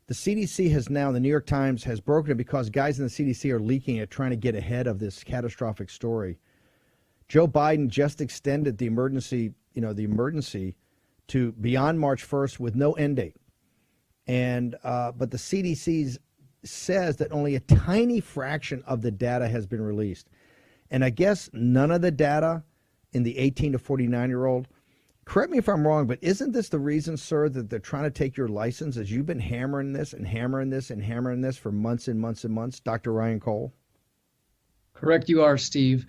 The CDC has now, the New York Times has broken it because guys in the CDC are leaking it, trying to get ahead of this catastrophic story. Joe Biden just extended the emergency to beyond March 1st with no end date. And but the CDC says that only a tiny fraction of the data has been released. And I guess none of the data in the 18 to 49-year-old, correct me if I'm wrong, but isn't this the reason, sir, that they're trying to take your license, as you've been hammering this and hammering this and hammering this for months and months and months, Dr. Ryan Cole? Correct you are, Steve.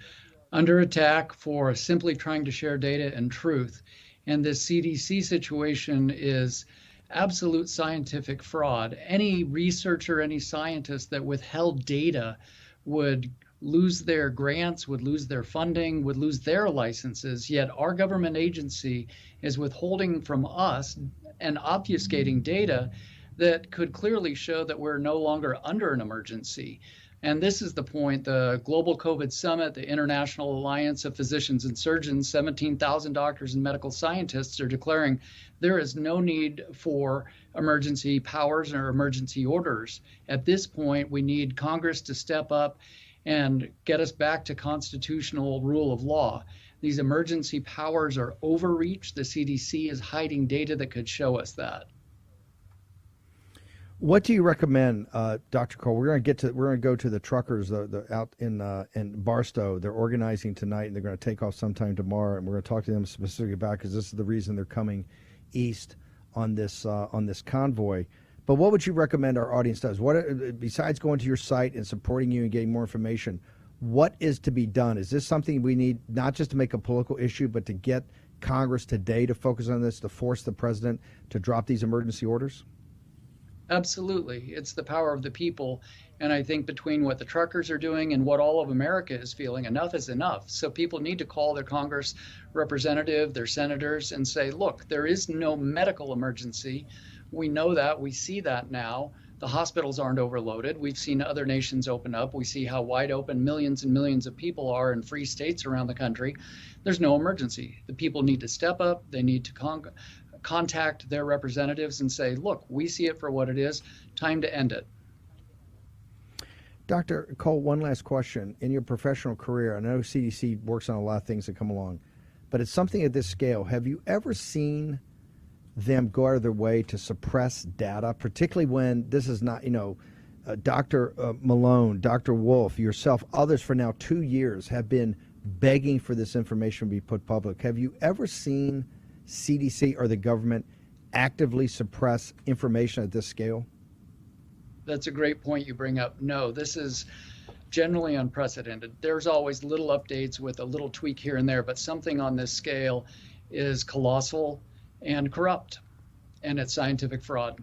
Under attack for simply trying to share data and truth. And this CDC situation is absolute scientific fraud. Any researcher, any scientist that withheld data would lose their grants, would lose their funding, would lose their licenses. Yet our government agency is withholding from us and obfuscating data that could clearly show that we're no longer under an emergency. And this is the point. The Global COVID Summit, the International Alliance of Physicians and Surgeons, 17,000 doctors and medical scientists are declaring there is no need for emergency powers or emergency orders. At this point, we need Congress to step up and get us back to constitutional rule of law. These emergency powers are overreach. The CDC is hiding data that could show us that. What do you recommend, Dr. Cole? We're going to go to the truckers out in Barstow. They're organizing tonight, and they're going to take off sometime tomorrow. And we're going to talk to them specifically about, because this is the reason they're coming east on this convoy. But what would you recommend our audience does? What, besides going to your site and supporting you and getting more information, what is to be done? Is this something we need not just to make a political issue, but to get Congress today to focus on this, to force the president to drop these emergency orders? Absolutely. It's the power of the people. And I think between what the truckers are doing and what all of America is feeling, enough is enough. So people need to call their Congress representative, their senators, and say, look, there is no medical emergency. We know that. We see that now. The hospitals aren't overloaded. We've seen other nations open up. We see how wide open millions and millions of people are in free states around the country. There's no emergency. The people need to step up. They need to contact their representatives and say, look, we see it for what it is. Time to end it. Dr. Cole, one last question. In your professional career, I know CDC works on a lot of things that come along, but it's something at this scale. Have you ever seen them go out of their way to suppress data, particularly when this is not, Dr. Malone, Dr. Wolf, yourself, others for now 2 years have been begging for this information to be put public. Have you ever seen CDC or the government actively suppress information at this scale? That's a great point you bring up. No, this is generally unprecedented. There's always little updates with a little tweak here and there, but something on this scale is colossal and corrupt, and it's scientific fraud.